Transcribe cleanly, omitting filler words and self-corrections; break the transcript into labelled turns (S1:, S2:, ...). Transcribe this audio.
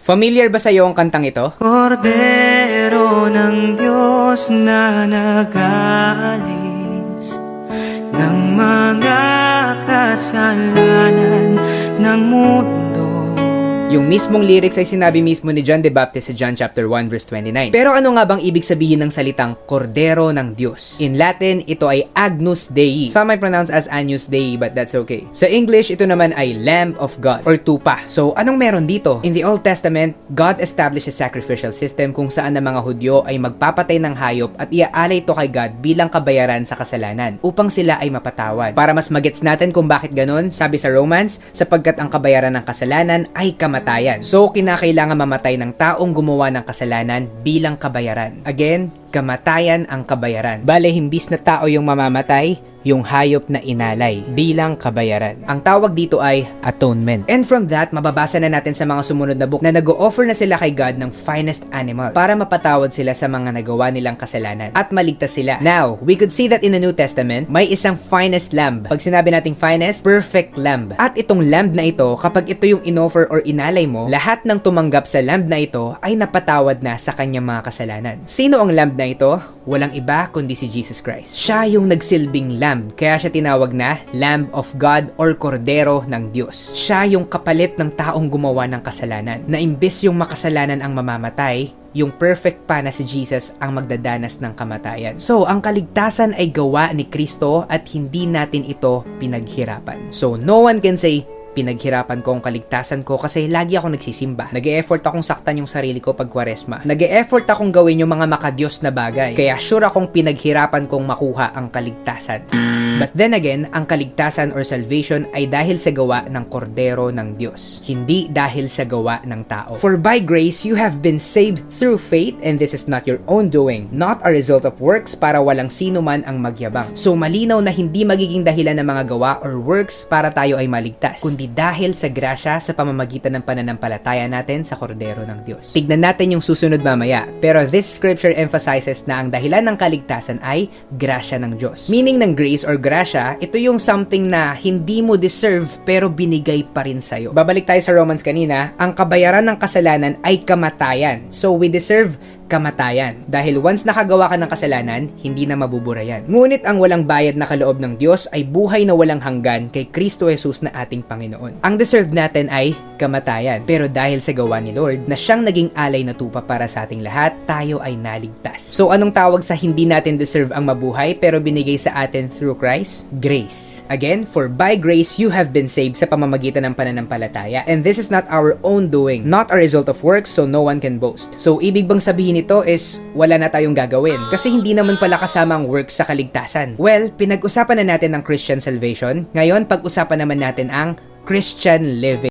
S1: Familiar ba sa'yo ang kantang ito?
S2: Kordero ng Diyos na nag-aalis ng mga kasalanan ng mundo.
S1: Yung mismong lyrics ay sinabi mismo ni John the Baptist sa John chapter 1 verse 29. Pero ano nga bang ibig sabihin ng salitang Kordero ng Diyos? In Latin, ito ay Agnus Dei. Some might pronounce as Agnus Dei, but that's okay. Sa English, ito naman ay Lamb of God or Tupa. So, anong meron dito? In the Old Testament, God established a sacrificial system kung saan ang mga Hudyo ay magpapatay ng hayop at iaalay ito kay God bilang kabayaran sa kasalanan upang sila ay mapatawad. Para mas magets natin kung bakit ganun, sabi sa Romans, sapagkat ang kabayaran ng kasalanan ay kamatayan. So, kinakailangan mamatay ng taong gumawa ng kasalanan bilang kabayaran. Again, kamatayan ang kabayaran. Bale, himbis na tao yung mamamatay, yung hayop na inalay bilang kabayaran. Ang tawag dito ay atonement. And from that, mababasa na natin sa mga sumunod na book na nag-o-offer na sila kay God ng finest animal para mapatawad sila sa mga nagawa nilang kasalanan at maligtas sila. Now, we could see that in the New Testament, may isang finest lamb. Pag sinabi nating finest, perfect lamb. At itong lamb na ito, kapag ito yung in-offer or inalay mo, lahat ng tumanggap sa lamb na ito ay napatawad na sa kanyang mga kasalanan. Sino ang lamb na ito? Walang iba kundi si Jesus Christ. Siya yung nagsilbing lamb. Kaya siya tinawag na Lamb of God or Kordero ng Diyos. Siya yung kapalit ng taong gumawa ng kasalanan. Na imbes yung makasalanan ang mamamatay, yung perfect pa na si Jesus ang magdadanas ng kamatayan. So, ang kaligtasan ay gawa ni Kristo at hindi natin ito pinaghirapan. So, no one can say, pinaghirapan ko ang kaligtasan ko kasi lagi akong nagsisimba. Nag-e-effort akong saktan yung sarili ko pag Kwaresma. Nag-e-effort akong gawin yung mga makadiyos na bagay. Kaya sure akong pinaghirapan kong makuha ang kaligtasan. But then again, ang kaligtasan or salvation ay dahil sa gawa ng Kordero ng Diyos. Hindi dahil sa gawa ng tao. For by grace, you have been saved through faith and this is not your own doing, not a result of works para walang sino man ang magyabang. So malinaw na hindi magiging dahilan ng mga gawa or works para tayo ay maligtas, kundi dahil sa grasya sa pamamagitan ng pananampalataya natin sa Kordero ng Diyos. Tignan natin yung susunod mamaya, pero this scripture emphasizes na ang dahilan ng kaligtasan ay grasya ng Diyos. Meaning ng grace or grasya, ito yung something na hindi mo deserve pero binigay pa rin sa'yo. Babalik tayo sa Romans kanina, ang kabayaran ng kasalanan ay kamatayan. So we deserve kamatayan. Dahil once nakagawa ka ng kasalanan, hindi na mabubura yan. Ngunit ang walang bayad na kaloob ng Diyos ay buhay na walang hanggan kay Kristo Jesus na ating Panginoon. Ang deserve natin ay kamatayan. Pero dahil sa gawa ni Lord na siyang naging alay na tupa para sa ating lahat, tayo ay naligtas. So anong tawag sa hindi natin deserve ang mabuhay pero binigay sa atin through Christ? Grace. Again, for by grace you have been saved sa pamamagitan ng pananampalataya. And this is not our own doing, not a result of works, so no one can boast. So ibig bang sabihin ito is wala na tayong gagawin kasi hindi naman pala kasama ang works sa kaligtasan? Well, pinag-usapan na natin ang Christian salvation. Ngayon, pag-usapan naman natin ang Christian living.